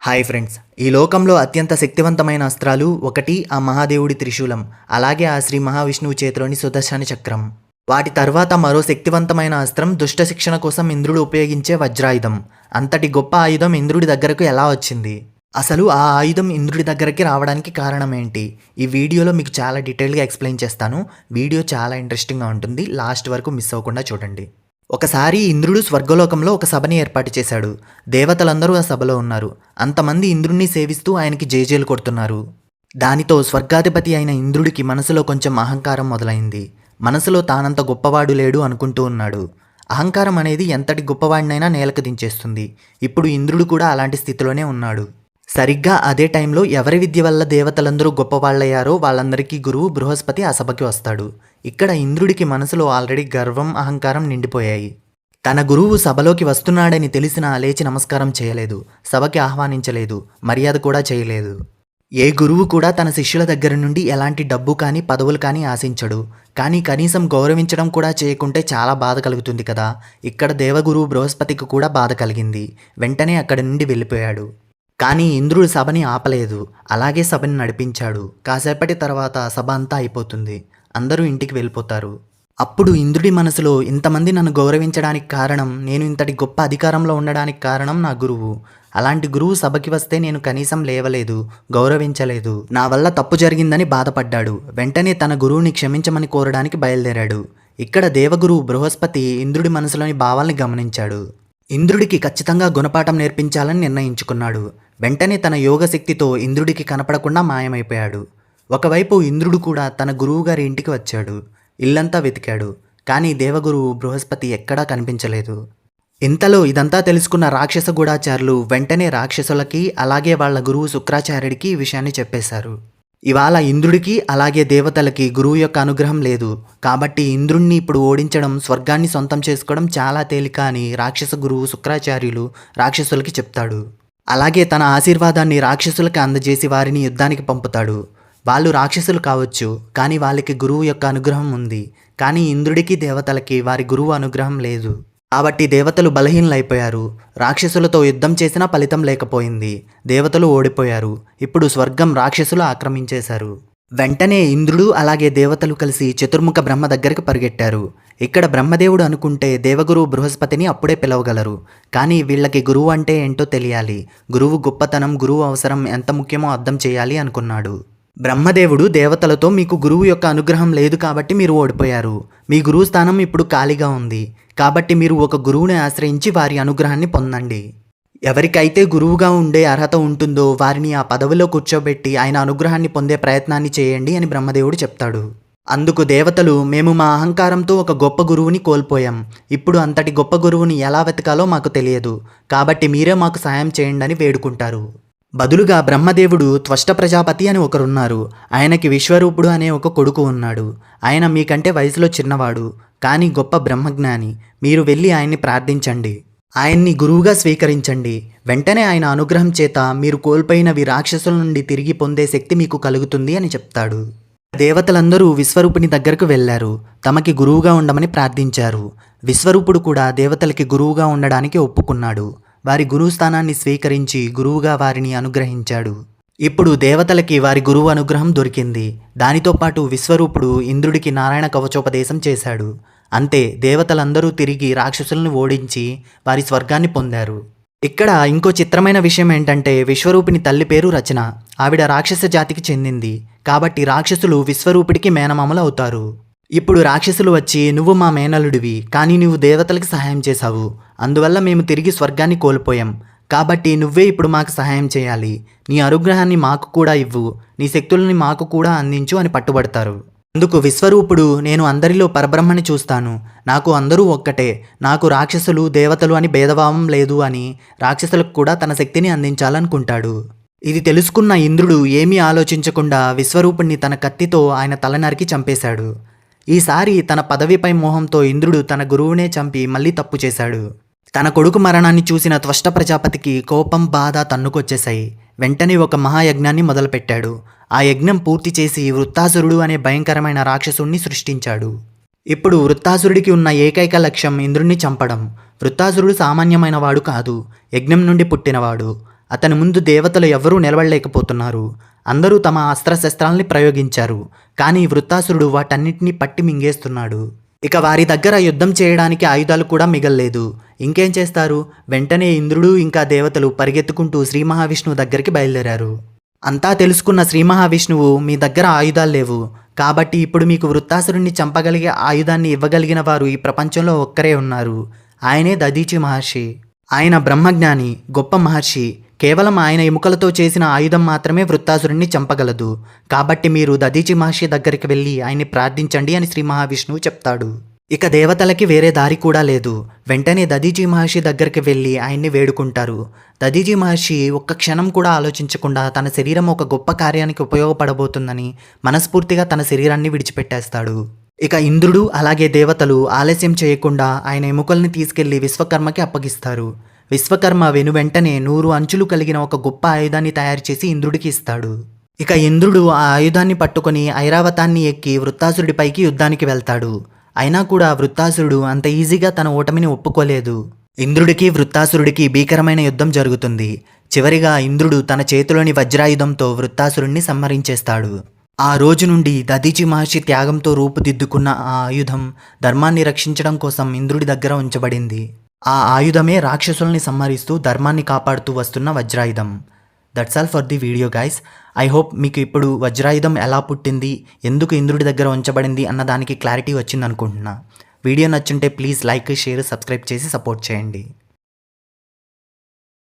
Hi friends, ఈ లోకంలో అత్యంత శక్తివంతమైన అస్త్రాలు ఒకటి ఆ మహాదేవుడి త్రిశూలం, అలాగే ఆ శ్రీ మహావిష్ణువు చేతిలోని సుదర్శన చక్రం. వాటి తర్వాత మరో శక్తివంతమైన అస్త్రం దుష్ట శిక్షణ కోసం ఇంద్రుడు ఉపయోగించే వజ్రాయుధం. అంతటి గొప్ప ఆయుధం ఇంద్రుడి దగ్గరకు ఎలా వచ్చింది? అసలు ఆ ఆయుధం ఇంద్రుడి దగ్గరికి రావడానికి కారణం ఏంటి? ఈ వీడియోలో మీకు చాలా డీటెయిల్గా ఎక్స్ప్లెయిన్ చేస్తాను. వీడియో చాలా ఇంట్రెస్టింగ్గా ఉంటుంది, లాస్ట్ వరకు మిస్ అవ్వకుండా చూడండి. ఒకసారి ఇంద్రుడు స్వర్గలోకంలో ఒక సభని ఏర్పాటు చేశాడు. దేవతలందరూ ఆ సభలో ఉన్నారు. అంతమంది ఇంద్రుణ్ణి సేవిస్తూ ఆయనకి జేజేలు కొడుతున్నారు. దానితో స్వర్గాధిపతి అయిన ఇంద్రుడికి మనసులో కొంచెం అహంకారం మొదలైంది. మనసులో తానంత గొప్పవాడు లేడు అనుకుంటూ ఉన్నాడు. అహంకారం అనేది ఎంతటి గొప్పవాడినైనా నేలకు దించేస్తుంది. ఇప్పుడు ఇంద్రుడు కూడా అలాంటి స్థితిలోనే ఉన్నాడు. సరిగ్గా అదే టైంలో ఎవరి విద్య వల్ల దేవతలందరూ గొప్పవాళ్ళయ్యారో వాళ్ళందరికీ గురువు బృహస్పతి ఆ సభకి వస్తాడు. ఇక్కడ ఇంద్రుడికి మనసులో ఆల్రెడీ గర్వం, అహంకారం నిండిపోయాయి. తన గురువు సభలోకి వస్తున్నాడని తెలిసినా లేచి నమస్కారం చేయలేదు, సభకి ఆహ్వానించలేదు, మర్యాద కూడా చేయలేదు. ఏ గురువు కూడా తన శిష్యుల దగ్గర నుండి ఎలాంటి డబ్బు కానీ పదవులు కానీ ఆశించడు. కానీ కనీసం గౌరవించడం కూడా చేయకుంటే చాలా బాధ కలుగుతుంది కదా. ఇక్కడ దేవగురువు బృహస్పతికి కూడా బాధ కలిగింది. వెంటనే అక్కడి నుండి వెళ్ళిపోయాడు. కానీ ఇంద్రుడు సభని ఆపలేదు. అలాగే సభని నడిపించాడు. కాసేపటి తర్వాత సభ అంతా అయిపోతుంది. అందరూ ఇంటికి వెళ్ళిపోతారు. అప్పుడు ఇంద్రుడి మనసులో, ఇంతమంది నన్ను గౌరవించడానికి కారణం, నేను ఇంతటి గొప్ప అధికారంలో ఉండడానికి కారణం నా గురువు. అలాంటి గురువు సభకి వస్తే నేను కనీసం లేవలేదు, గౌరవించలేదు. నా వల్ల తప్పు జరిగిందని బాధపడ్డాడు. వెంటనే తన గురువుని క్షమించమని కోరడానికి బయలుదేరాడు. ఇక్కడ దేవగురువు బృహస్పతి ఇంద్రుడి మనసులోని భావాల్ని గమనించాడు. ఇంద్రుడికి ఖచ్చితంగా గుణపాఠం నేర్పించాలని నిర్ణయించుకున్నాడు. వెంటనే తన యోగశక్తితో ఇంద్రుడికి కనపడకుండా మాయమైపోయాడు. ఒకవైపు ఇంద్రుడు కూడా తన గురువుగారి ఇంటికి వచ్చాడు. ఇల్లంతా వెతికాడు. కానీ దేవగురువు బృహస్పతి ఎక్కడా కనిపించలేదు. ఇంతలో ఇదంతా తెలుసుకున్న రాక్షస గూఢాచారులు వెంటనే రాక్షసులకి, అలాగే వాళ్ళ గురువు శుక్రాచార్యుడికి ఈ విషయాన్ని చెప్పేశారు. ఇవాళ ఇంద్రుడికి అలాగే దేవతలకి గురువు యొక్క అనుగ్రహం లేదు. కాబట్టి ఇంద్రుణ్ణి ఇప్పుడు ఓడించడం, స్వర్గాన్ని సొంతం చేసుకోవడం చాలా తేలిక అని రాక్షస గురువు శుక్రాచార్యులు రాక్షసులకి చెప్తాడు. అలాగే తన ఆశీర్వాదాన్ని రాక్షసులకి అందజేసి వారిని యుద్ధానికి పంపుతాడు. వాళ్ళు రాక్షసులు కావచ్చు, కానీ వాళ్ళకి గురువు యొక్క అనుగ్రహం ఉంది. కానీ ఇంద్రుడికి దేవతలకి వారి గురువు అనుగ్రహం లేదు. కాబట్టి దేవతలు బలహీనలైపోయారు. రాక్షసులతో యుద్ధం చేసినా ఫలితం లేకపోయింది. దేవతలు ఓడిపోయారు. ఇప్పుడు స్వర్గం రాక్షసులు ఆక్రమించేశారు. వెంటనే ఇంద్రుడు అలాగే దేవతలు కలిసి చతుర్ముఖ బ్రహ్మ దగ్గరికి పరిగెట్టారు. ఇక్కడ బ్రహ్మదేవుడు అనుకుంటే దేవగురువు బృహస్పతిని అప్పుడే పిలవగలరు. కానీ వీళ్ళకి గురువు అంటే ఏంటో తెలియాలి. గురువు గొప్పతనం, గురువు అవసరం ఎంత ముఖ్యమో అర్థం చేయాలి అనుకున్నాడు. బ్రహ్మదేవుడు దేవతలతో, మీకు గురువు యొక్క అనుగ్రహం లేదు కాబట్టి మీరు ఓడిపోయారు. మీ గురువు స్థానం ఇప్పుడు ఖాళీగా ఉంది. కాబట్టి మీరు ఒక గురువుని ఆశ్రయించి వారి అనుగ్రహాన్ని పొందండి. ఎవరికైతే గురువుగా ఉండే అర్హత ఉంటుందో వారిని ఆ పదవిలో కూర్చోబెట్టి ఆయన అనుగ్రహాన్ని పొందే ప్రయత్నాన్ని చేయండి అని బ్రహ్మదేవుడు చెప్తాడు. అందుకు దేవతలు, మేము మా అహంకారంతో ఒక గొప్ప గురువుని కోల్పోయాం. ఇప్పుడు అంతటి గొప్ప గురువుని ఎలా వెతకాలో మాకు తెలియదు. కాబట్టి మీరే మాకు సాయం చేయండి అని వేడుకుంటారు. బదులుగా బ్రహ్మదేవుడు త్వష్ట ప్రజాపతి అని ఒకరున్నారు. ఆయనకి విశ్వరూపుడు అనే ఒక కొడుకు ఉన్నాడు. ఆయన మీకంటే వయసులో చిన్నవాడు, కానీ గొప్ప బ్రహ్మజ్ఞాని. మీరు వెళ్ళి ఆయన్ని ప్రార్థించండి. ఆయన్ని గురువుగా స్వీకరించండి. వెంటనే ఆయన అనుగ్రహం చేత మీరు కోల్పోయినవి రాక్షసుల నుండి తిరిగి పొందే శక్తి మీకు కలుగుతుంది అని చెప్తాడు. దేవతలందరూ విశ్వరూపుని దగ్గరకు వెళ్లారు. తమకి గురువుగా ఉండమని ప్రార్థించారు. విశ్వరూపుడు కూడా దేవతలకి గురువుగా ఉండడానికి ఒప్పుకున్నాడు. వారి గురువు స్థానాన్ని స్వీకరించి గురువుగా వారిని అనుగ్రహించాడు. ఇప్పుడు దేవతలకి వారి గురువు అనుగ్రహం దొరికింది. దానితో పాటు విశ్వరూపుడు ఇంద్రుడికి నారాయణ కవచోపదేశం చేశాడు. అంతే, దేవతలందరూ తిరిగి రాక్షసులను ఓడించి వారి స్వర్గాన్ని పొందారు. ఇక్కడ ఇంకో చిత్రమైన విషయం ఏంటంటే, విశ్వరూపిణి తల్లి పేరు రచన. ఆవిడ రాక్షస జాతికి చెందింది. కాబట్టి రాక్షసులు విశ్వరూపుడికి మేనమామలు అవుతారు. ఇప్పుడు రాక్షసులు వచ్చి, నువ్వు మా మేనలుడివి, కానీ నువ్వు దేవతలకి సహాయం చేశావు. అందువల్ల మేము తిరిగి స్వర్గాన్ని కోల్పోయాం. కాబట్టి నువ్వే ఇప్పుడు మాకు సహాయం చేయాలి. నీ అనుగ్రహాన్ని మాకు కూడా ఇవ్వు. నీ శక్తులని మాకు కూడా అందించు అని పట్టుబడతారు. అందుకు విశ్వరూపుడు, నేను అందరిలో పరబ్రహ్మని చూస్తాను. నాకు అందరూ ఒక్కటే. నాకు రాక్షసులు, దేవతలు అని భేదభావం లేదు అని రాక్షసులకు కూడా తన శక్తిని అందించాలనుకుంటాడు. ఇది తెలుసుకున్న ఇంద్రుడు ఏమీ ఆలోచించకుండా విశ్వరూపుణ్ణి తన కత్తితో ఆయన తల నరికి చంపేశాడు. ఈసారి తన పదవిపై మోహంతో ఇంద్రుడు తన గురువునే చంపి మళ్ళీ తప్పు చేశాడు. తన కొడుకు మరణాన్ని చూసిన త్వష్ట ప్రజాపతికి కోపం, బాధ తన్నుకొచ్చేశాయి. వెంటనే ఒక మహాయజ్ఞాన్ని మొదలుపెట్టాడు. ఆ యజ్ఞం పూర్తి చేసి వృత్తాసురుడు అనే భయంకరమైన రాక్షసుణ్ణి సృష్టించాడు. ఇప్పుడు వృత్తాసురుడికి ఉన్న ఏకైక లక్ష్యం ఇంద్రుణ్ణి చంపడం. వృత్తాసురుడు సామాన్యమైన వాడు కాదు, యజ్ఞం నుండి పుట్టినవాడు. అతని ముందు దేవతలు ఎవరూ నిలబడలేకపోతున్నారు. అందరూ తమ అస్త్రశస్త్రాల్ని ప్రయోగించారు. కానీ వృత్తాసురుడు వాటన్నిటినీ పట్టి మింగేస్తున్నాడు. ఇక వారి దగ్గర యుద్ధం చేయడానికి ఆయుధాలు కూడా మిగల్లేదు. ఇంకేం చేస్తారు? వెంటనే ఇంద్రుడు ఇంకా దేవతలు పరిగెత్తుకుంటూ శ్రీ మహావిష్ణువు దగ్గరికి బయలుదేరారు. అంతా తెలుసుకున్న శ్రీ మహావిష్ణువు, మీ దగ్గర ఆయుధాలు లేవు, కాబట్టి ఇప్పుడు మీకు వృత్తాసురుణ్ణి చంపగలిగే ఆయుధాన్ని ఇవ్వగలిగిన వారు ఈ ప్రపంచంలో ఒక్కరే ఉన్నారు. ఆయనే దధీచి మహర్షి. ఆయన బ్రహ్మజ్ఞాని, గొప్ప మహర్షి. కేవలం ఆయన ఎముకలతో చేసిన ఆయుధం మాత్రమే వృత్తాసురుణ్ణి చంపగలదు. కాబట్టి మీరు దధీచి మహర్షి దగ్గరికి వెళ్ళి ఆయన్ని ప్రార్థించండి అని శ్రీ మహావిష్ణువు చెప్తాడు. ఇక దేవతలకి వేరే దారి కూడా లేదు. వెంటనే దధీచి మహర్షి దగ్గరికి వెళ్ళి ఆయన్ని వేడుకుంటారు. దధీచి మహర్షి ఒక్క క్షణం కూడా ఆలోచించకుండా తన శరీరం ఒక గొప్ప కార్యానికి ఉపయోగపడబోతుందని మనస్ఫూర్తిగా తన శరీరాన్ని విడిచిపెట్టేస్తాడు. ఇక ఇంద్రుడు అలాగే దేవతలు ఆలస్యం చేయకుండా ఆయన ఎముకల్ని తీసుకెళ్లి విశ్వకర్మకి అప్పగిస్తారు. విశ్వకర్మ వెనువెంటనే 100 అంచులు కలిగిన ఒక గొప్ప ఆయుధాన్ని తయారు చేసి ఇంద్రుడికి ఇస్తాడు. ఇక ఇంద్రుడు ఆ ఆయుధాన్ని పట్టుకొని ఐరావతాన్ని ఎక్కి వృత్తాసురుడిపైకి యుద్ధానికి వెళ్తాడు. అయినా కూడా వృత్తాసురుడు అంత ఈజీగా తన ఓటమిని ఒప్పుకోలేదు. ఇంద్రుడికి వృత్తాసురుడికి భీకరమైన యుద్ధం జరుగుతుంది. చివరిగా ఇంద్రుడు తన చేతిలోని వజ్రాయుధంతో వృత్తాసురుణ్ణి సంహరించేస్తాడు. ఆ రోజు నుండి దధీచి మహర్షి త్యాగంతో రూపుదిద్దుకున్న ఆ ఆయుధం ధర్మాన్ని రక్షించడం కోసం ఇంద్రుడి దగ్గర ఉంచబడింది. ఆ ఆయుధమే రాక్షసుల్ని సంహరిస్తూ ధర్మాన్ని కాపాడుతూ వస్తున్న వజ్రాయుధం. That's all for the video guys. I hope మీకు ఇప్పుడు వజ్రాయుధం ఎలా పుట్టింది, ఎందుకు ఇంద్రుడి దగ్గర ఉంచబడింది అన్న దానికి క్లారిటీ వచ్చింది అనుకుంటున్నా. వీడియో నచ్చుంటే ప్లీజ్ లైక్, షేర్, సబ్స్క్రైబ్ చేసి సపోర్ట్ చేయండి.